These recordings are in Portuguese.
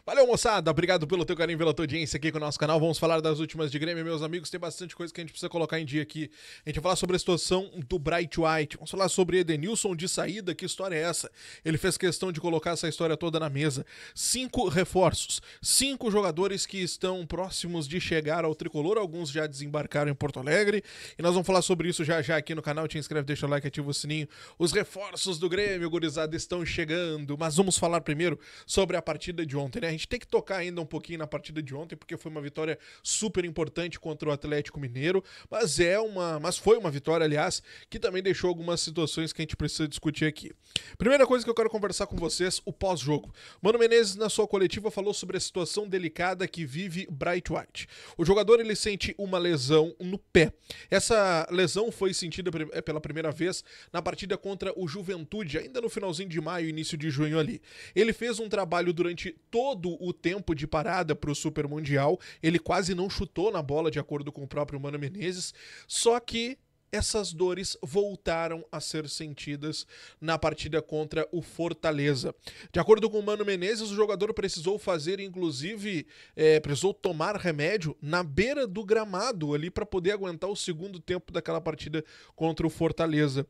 Valeu, moçada. Obrigado pelo teu carinho, pela tua audiência aqui com o nosso canal. Vamos falar das últimas de Grêmio, meus amigos. Tem bastante coisa que a gente precisa colocar em dia aqui. A gente vai falar sobre a situação do Bright White. Vamos falar sobre Edenilson de saída. Que história é essa? Ele fez questão de colocar essa história toda na mesa. 5 reforços. 5 jogadores que estão próximos de chegar ao tricolor. Alguns já desembarcaram em Porto Alegre. E nós vamos falar sobre isso já aqui no canal. Te inscreve, deixa o like, ativa o sininho. Os reforços do Grêmio, gurizada, estão chegando. Mas vamos falar primeiro sobre a partida de ontem, né? A gente tem que tocar ainda um pouquinho na partida de ontem, porque foi uma vitória super importante contra o Atlético Mineiro, mas foi uma vitória, aliás, que também deixou algumas situações que a gente precisa discutir aqui. Primeira coisa que eu quero conversar com vocês, o pós-jogo. Mano Menezes, na sua coletiva, falou sobre a situação delicada que vive Bright White. O jogador, ele sente uma lesão no pé. Essa lesão foi sentida pela primeira vez na partida contra o Juventude, ainda no finalzinho de maio, início de junho ali. Ele fez um trabalho durante todo o tempo de parada para o Super Mundial, ele quase não chutou na bola, de acordo com o próprio Mano Menezes, só que essas dores voltaram a ser sentidas na partida contra o Fortaleza. De acordo com o Mano Menezes, o jogador precisou fazer, inclusive, precisou tomar remédio na beira do gramado ali para poder aguentar o segundo tempo daquela partida contra o Fortaleza.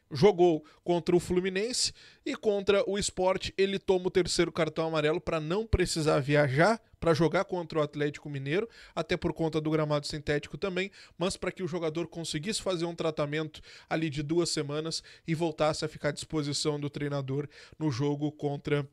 Jogou contra o Fluminense e contra o Sport ele toma o terceiro cartão amarelo para não precisar viajar para jogar contra o Atlético Mineiro, até por conta do gramado sintético também, mas para que o jogador conseguisse fazer um tratamento ali de 2 semanas e voltasse a ficar à disposição do treinador no jogo contra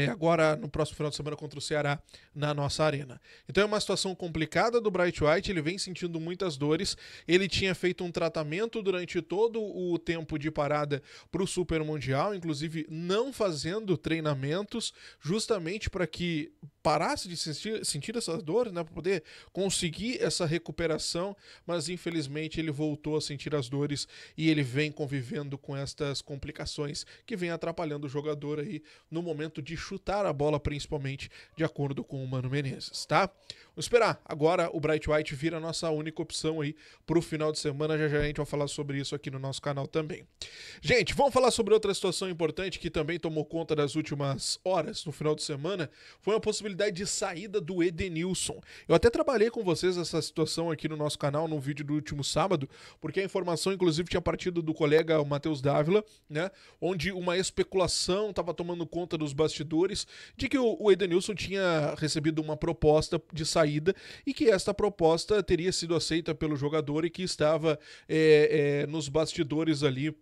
agora no próximo final de semana contra o Ceará na nossa arena. Então é uma situação complicada do Bright White, ele vem sentindo muitas dores, ele tinha feito um tratamento durante todo o tempo de parada para o Super Mundial, inclusive não fazendo treinamentos, justamente para que parasse de sentir essas dores, né, para poder conseguir essa recuperação, mas infelizmente ele voltou a sentir as dores e ele vem convivendo com estas complicações que vem atrapalhando o jogador aí no momento de chutar a bola, principalmente, de acordo com o Mano Menezes, tá? Vamos esperar. Agora o Bright White vira a nossa única opção aí pro final de semana. Já a gente vai falar sobre isso aqui no nosso canal também. Gente, vamos falar sobre outra situação importante que também tomou conta das últimas horas no final de semana. Foi a possibilidade de saída do Edenilson. Eu até trabalhei com vocês essa situação aqui no nosso canal, no vídeo do último sábado, porque a informação, inclusive, tinha partido do colega Matheus Dávila, né? Onde uma especulação estava tomando conta dos bastidores de que o Edenilson tinha recebido uma proposta de saída e que esta proposta teria sido aceita pelo jogador e que estava nos bastidores ali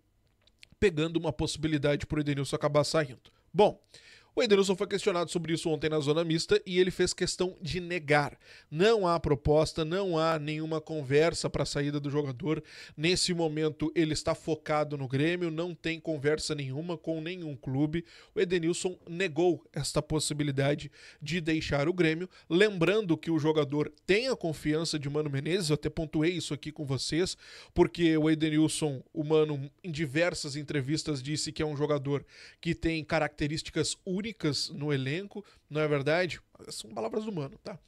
pegando uma possibilidade para o Edenilson acabar saindo. Bom, o Edenilson foi questionado sobre isso ontem na zona mista e ele fez questão de negar. Não há proposta, não há nenhuma conversa para a saída do jogador. Nesse momento ele está focado no Grêmio, não tem conversa nenhuma com nenhum clube. O Edenilson negou esta possibilidade de deixar o Grêmio. Lembrando que o jogador tem a confiança de Mano Menezes, eu até pontuei isso aqui com vocês, porque o Edenilson, o Mano, em diversas entrevistas disse que é um jogador que tem características únicas no elenco, não é verdade? São palavras do Mano, tá?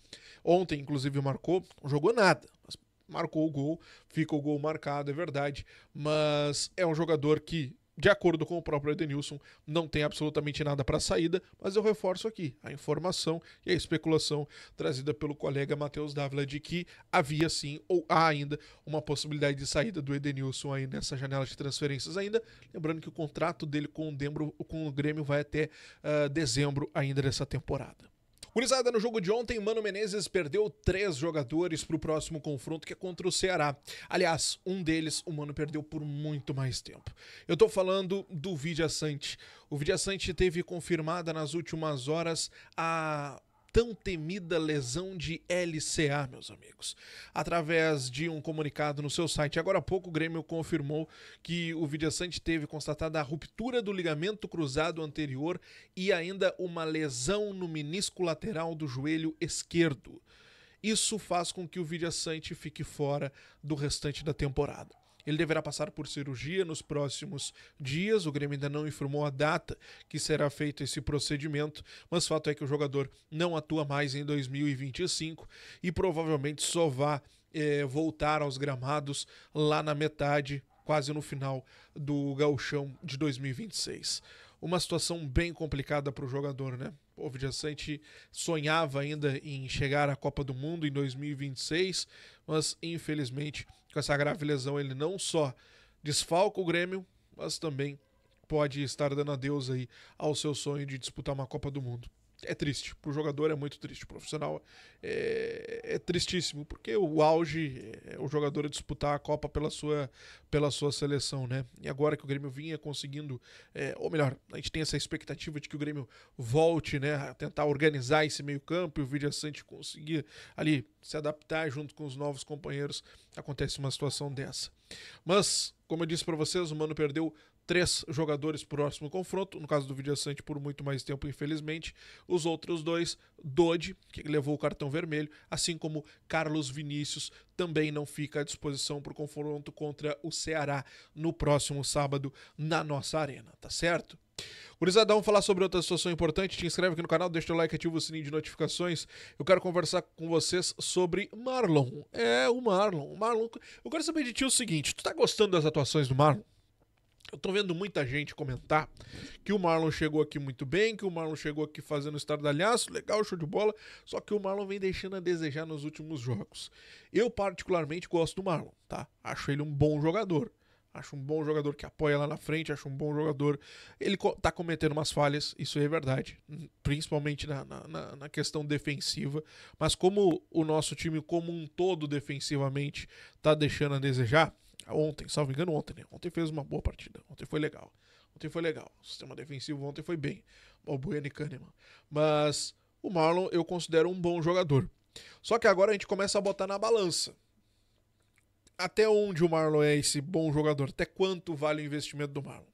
Ontem, inclusive, marcou, não jogou nada, mas marcou o gol, fica o gol marcado, é verdade, mas é um jogador que, de acordo com o próprio Edenilson, não tem absolutamente nada para saída, mas eu reforço aqui a informação e a especulação trazida pelo colega Matheus Dávila de que havia sim, ou há ainda, uma possibilidade de saída do Edenilson aí nessa janela de transferências ainda, lembrando que o contrato dele com o Grêmio vai até dezembro ainda dessa temporada. Gurizada, no jogo de ontem, Mano Menezes perdeu 3 jogadores para o próximo confronto, que é contra o Ceará. Aliás, um deles o Mano perdeu por muito mais tempo. Eu tô falando do Villasanti. O Villasanti teve confirmada nas últimas horas a tão temida lesão de LCA, meus amigos. Através de um comunicado no seu site, agora há pouco o Grêmio confirmou que o Villasanti teve constatada a ruptura do ligamento cruzado anterior e ainda uma lesão no menisco lateral do joelho esquerdo. Isso faz com que o Villasanti fique fora do restante da temporada. Ele deverá passar por cirurgia nos próximos dias. O Grêmio ainda não informou a data que será feito esse procedimento, mas o fato é que o jogador não atua mais em 2025 e provavelmente só vai voltar aos gramados lá na metade, quase no final do Gauchão de 2026. uma situação bem complicada para o jogador, né? O Villaçante sonhava ainda em chegar à Copa do Mundo em 2026, mas infelizmente com essa grave lesão ele não só desfalca o Grêmio, mas também pode estar dando adeus aí ao seu sonho de disputar uma Copa do Mundo. É triste, pro jogador é muito triste, pro profissional é tristíssimo, porque o auge é o jogador disputar a Copa pela sua seleção, né? E agora que o Grêmio vinha conseguindo, ou melhor, a gente tem essa expectativa de que o Grêmio volte, né, a tentar organizar esse meio campo e o Villaçante conseguir ali se adaptar junto com os novos companheiros, acontece uma situação dessa. Mas, como eu disse para vocês, o Mano perdeu 3 jogadores pro próximo confronto, no caso do Villaçante por muito mais tempo, infelizmente. Os outros 2, Dodi, que levou o cartão vermelho, assim como Carlos Vinícius, também não fica à disposição para o confronto contra o Ceará no próximo sábado na nossa arena, tá certo? Gurizada, vamos falar sobre outra situação importante. Te inscreve aqui no canal, deixa o like, ativa o sininho de notificações. Eu quero conversar com vocês sobre Marlon. O Marlon. Eu quero saber de ti o seguinte, tu tá gostando das atuações do Marlon? Eu tô vendo muita gente comentar que o Marlon chegou aqui muito bem, que o Marlon chegou aqui fazendo estardalhaço, legal, show de bola, só que o Marlon vem deixando a desejar nos últimos jogos. Eu particularmente gosto do Marlon, tá? Acho ele um bom jogador. Acho um bom jogador que apoia lá na frente, acho um bom jogador. Ele tá cometendo umas falhas, isso é verdade, principalmente na questão defensiva, mas como o nosso time como um todo defensivamente tá deixando a desejar, ontem, salvo engano, né? Ontem fez uma boa partida. Ontem foi legal. O sistema defensivo ontem foi bem. Balbuena e Kahneman. Mas o Marlon eu considero um bom jogador. Só que agora a gente começa a botar na balança. Até onde o Marlon é esse bom jogador? Até quanto vale o investimento do Marlon?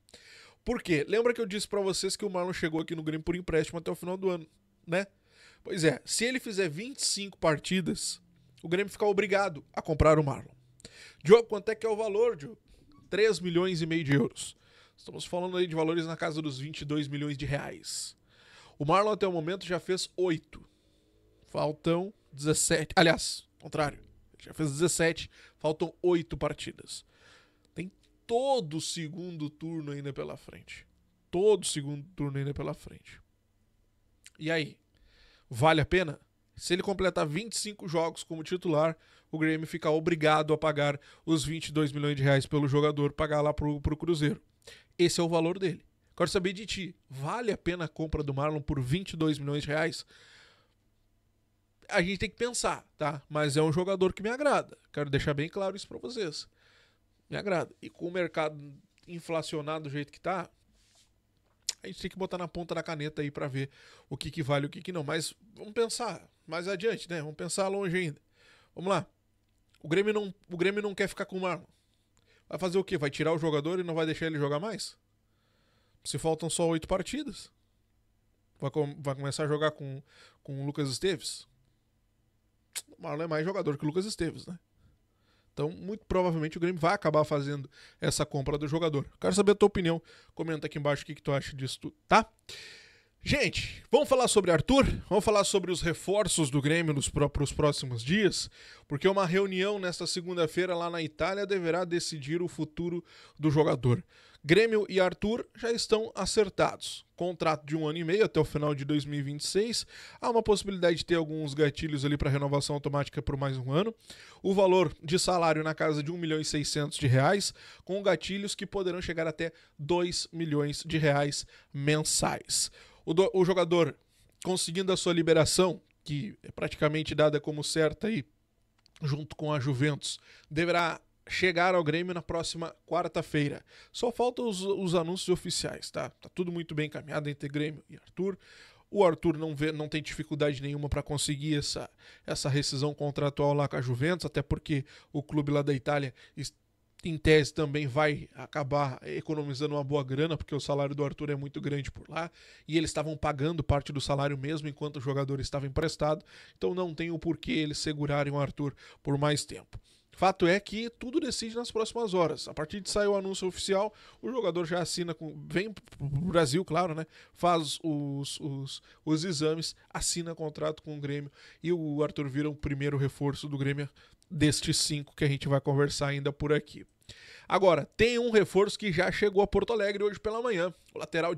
Por quê? Lembra que eu disse pra vocês que o Marlon chegou aqui no Grêmio por empréstimo até o final do ano, né? Pois é, se ele fizer 25 partidas, o Grêmio fica obrigado a comprar o Marlon. Diogo, quanto é que é o valor, Diogo? 3 milhões e meio de euros. Estamos falando aí de valores na casa dos 22 milhões de reais. O Marlon até o momento já fez 8. Faltam 17. Aliás, contrário. Ele já fez 17. Faltam 8 partidas. Tem todo o segundo turno ainda pela frente. E aí? Vale a pena? Se ele completar 25 jogos como titular, o Grêmio fica obrigado a pagar os 22 milhões de reais pelo jogador, pagar lá pro Cruzeiro. Esse é o valor dele. Quero saber de ti, vale a pena a compra do Marlon por 22 milhões de reais? A gente tem que pensar, tá? Mas é um jogador que me agrada. Quero deixar bem claro isso pra vocês. Me agrada. E com o mercado inflacionado do jeito que tá, a gente tem que botar na ponta da caneta aí pra ver o que vale e o que não. Mas vamos pensar mais adiante, né? Vamos pensar longe ainda. Vamos lá. O Grêmio não quer ficar com o Marlon. Vai fazer o quê? Vai tirar o jogador e não vai deixar ele jogar mais? Se faltam só 8 partidas. Vai começar a jogar com o Lucas Esteves? O Marlon é mais jogador que o Lucas Esteves, né? Então, muito provavelmente o Grêmio vai acabar fazendo essa compra do jogador. Quero saber a tua opinião. Comenta aqui embaixo o que tu acha disso tudo, tá? Gente, vamos falar sobre Arthur? Vamos falar sobre os reforços do Grêmio para os próximos dias? Porque uma reunião nesta segunda-feira lá na Itália deverá decidir o futuro do jogador. Grêmio e Arthur já estão acertados. Contrato de 1 ano e meio até o final de 2026. Há uma possibilidade de ter alguns gatilhos ali para renovação automática por mais um ano. O valor de salário na casa de 1 milhão e 600 de reais, com gatilhos que poderão chegar até 2 milhões de reais mensais. O jogador, conseguindo a sua liberação, que é praticamente dada como certa aí, junto com a Juventus, deverá chegar ao Grêmio na próxima quarta-feira. Só faltam os anúncios oficiais, tá? Tá tudo muito bem encaminhado entre Grêmio e Arthur. O Arthur não tem dificuldade nenhuma para conseguir essa rescisão contratual lá com a Juventus, até porque o clube lá da Itália, em tese, também vai acabar economizando uma boa grana, porque o salário do Arthur é muito grande por lá, e eles estavam pagando parte do salário mesmo enquanto o jogador estava emprestado, então não tem o porquê eles segurarem o Arthur por mais tempo. Fato é que tudo decide nas próximas horas. A partir de sair o anúncio oficial, o jogador já assina, vem pro Brasil, claro, né? Faz os exames, assina contrato com o Grêmio e o Arthur vira o primeiro reforço do Grêmio destes 5 que a gente vai conversar ainda por aqui. Agora, tem um reforço que já chegou a Porto Alegre hoje pela manhã. O lateral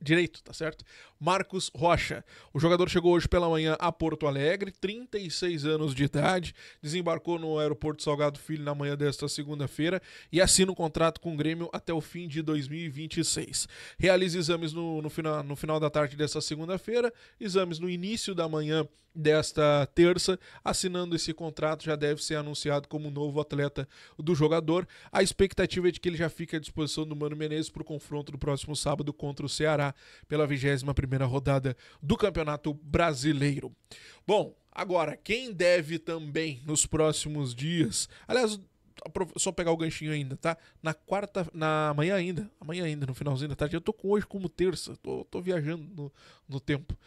direito, tá certo? Marcos Rocha. O jogador chegou hoje pela manhã a Porto Alegre, 36 anos de idade, desembarcou no aeroporto Salgado Filho na manhã desta segunda-feira e assina um contrato com o Grêmio até o fim de 2026. Realiza exames no final da tarde desta segunda-feira, exames no início da manhã desta terça. Assinando esse contrato, já deve ser anunciado como novo atleta do jogador. A expectativa é de que ele já fique à disposição do Mano Menezes para o confronto do próximo sábado contra o Ceará pela 21ª rodada do Campeonato Brasileiro. Bom, agora, quem deve também nos próximos dias... Aliás, só pegar o ganchinho ainda, tá? Amanhã ainda, no finalzinho da tarde. Eu tô com hoje como terça, tô viajando no tempo.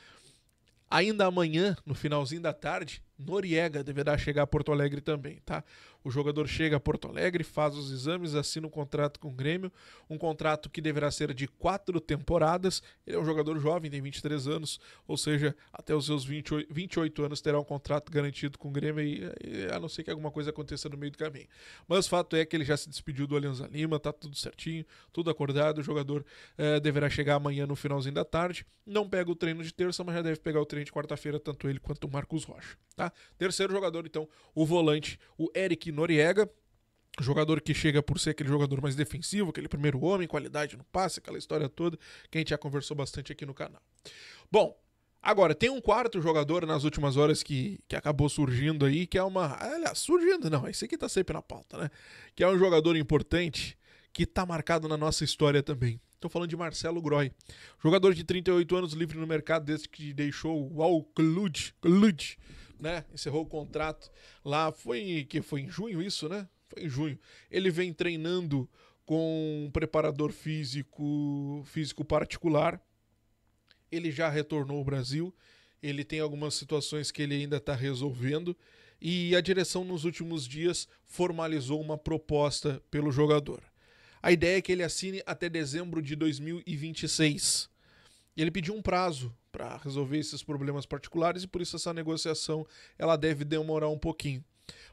Ainda amanhã, no finalzinho da tarde, Noriega deverá chegar a Porto Alegre também, tá? O jogador chega a Porto Alegre, faz os exames, assina um contrato com o Grêmio, um contrato que deverá ser de 4 temporadas. Ele é um jogador jovem, tem 23 anos, ou seja, até os seus 28 anos terá um contrato garantido com o Grêmio, a não ser que alguma coisa aconteça no meio do caminho. Mas o fato é que ele já se despediu do Alianza Lima, tá tudo certinho, tudo acordado. O jogador deverá chegar amanhã no finalzinho da tarde. Não pega o treino de terça, mas já deve pegar o treino de quarta-feira, tanto ele quanto o Marcos Rocha, tá? Terceiro jogador, então, o volante, o Eric Noriega, jogador que chega por ser aquele jogador mais defensivo, aquele primeiro homem, qualidade no passe, aquela história toda que a gente já conversou bastante aqui no canal. Bom, agora, tem um quarto jogador nas últimas horas que acabou surgindo aí, que é esse aqui tá sempre na pauta, né? Que é um jogador importante que tá marcado na nossa história também. Estou falando de Marcelo Groy, jogador de 38 anos, livre no mercado desde que deixou o Al-Khuluj, né? Encerrou o contrato lá, foi em junho isso, né? Foi em junho. Ele vem treinando com um preparador físico particular. Ele já retornou ao Brasil. Ele tem algumas situações que ele ainda está resolvendo. E a direção nos últimos dias formalizou uma proposta pelo jogador. A ideia é que ele assine até dezembro de 2026. Ele pediu um prazo para resolver esses problemas particulares e por isso essa negociação ela deve demorar um pouquinho.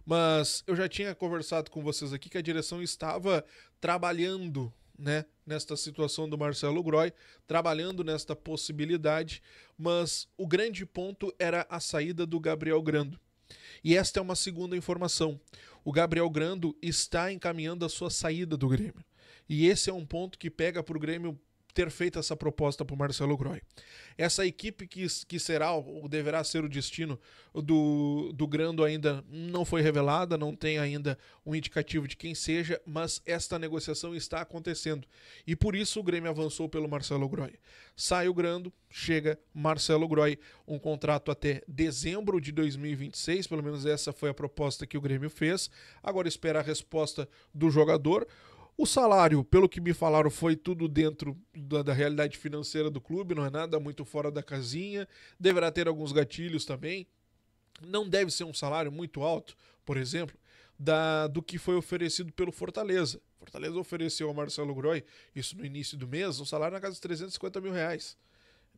Mas eu já tinha conversado com vocês aqui que a direção estava trabalhando, né, nesta situação do Marcelo Groy, trabalhando nesta possibilidade, mas o grande ponto era a saída do Gabriel Grando. E esta é uma segunda informação. O Gabriel Grando está encaminhando a sua saída do Grêmio. E esse é um ponto que pega para o Grêmio ter feito essa proposta para o Marcelo Groy. Essa equipe que será ou deverá ser o destino do Grando ainda não foi revelada, não tem ainda um indicativo de quem seja, mas esta negociação está acontecendo. E por isso o Grêmio avançou pelo Marcelo Groy. Sai o Grando, chega Marcelo Groy, um contrato até dezembro de 2026, pelo menos essa foi a proposta que o Grêmio fez. Agora espera a resposta do jogador. O salário, pelo que me falaram, foi tudo dentro da realidade financeira do clube, não é nada muito fora da casinha. Deverá ter alguns gatilhos também. Não deve ser um salário muito alto, por exemplo, do que foi oferecido pelo Fortaleza. Fortaleza ofereceu ao Marcelo Groy, isso no início do mês, um salário na casa dos 350 mil reais.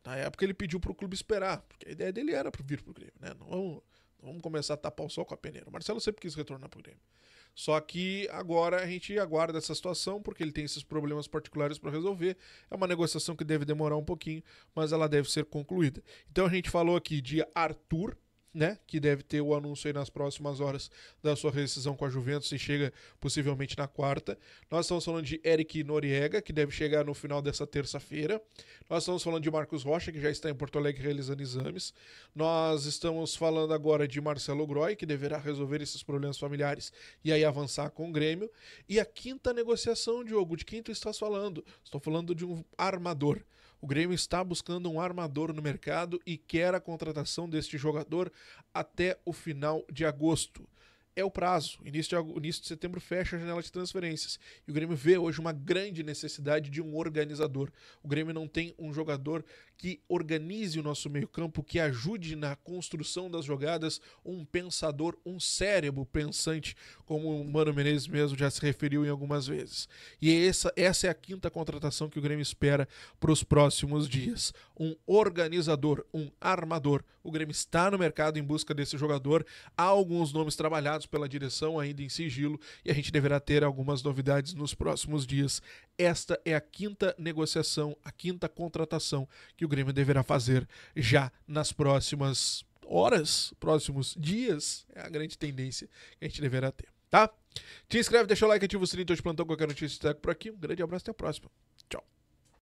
Na época ele pediu para o clube esperar, porque a ideia dele era vir para o Grêmio, né? Não vamos começar a tapar o sol com a peneira. O Marcelo sempre quis retornar para o Grêmio. Só que agora a gente aguarda essa situação, porque ele tem esses problemas particulares para resolver. É uma negociação que deve demorar um pouquinho, mas ela deve ser concluída. Então a gente falou aqui de Arthur, né, que deve ter o anúncio aí nas próximas horas da sua rescisão com a Juventus e chega possivelmente na quarta. Nós estamos falando de Eric Noriega, que deve chegar no final dessa terça-feira. Nós estamos falando de Marcos Rocha, que já está em Porto Alegre realizando exames. Nós estamos falando agora de Marcelo Groy, que deverá resolver esses problemas familiares e aí avançar com o Grêmio. E a quinta negociação, Diogo, de quem tu estás falando? Estou falando de um armador. O Grêmio está buscando um armador no mercado e quer a contratação deste jogador até o final de agosto. É o prazo. Início de setembro fecha a janela de transferências. E o Grêmio vê hoje uma grande necessidade de um organizador. O Grêmio não tem um jogador que organize o nosso meio-campo, que ajude na construção das jogadas, um pensador, um cérebro pensante, como o Mano Menezes mesmo já se referiu em algumas vezes. E essa é a quinta contratação que o Grêmio espera para os próximos dias. Um organizador, um armador. O Grêmio está no mercado em busca desse jogador. Há alguns nomes trabalhados pela direção, ainda em sigilo, e a gente deverá ter algumas novidades nos próximos dias. Esta é a quinta negociação, a quinta contratação que o Grêmio deverá fazer já nas próximas horas, próximos dias. É a grande tendência que a gente deverá ter, tá? Te inscreve, deixa o like, ativa o sininho de plantão, qualquer notícia por aqui. Um grande abraço, até a próxima.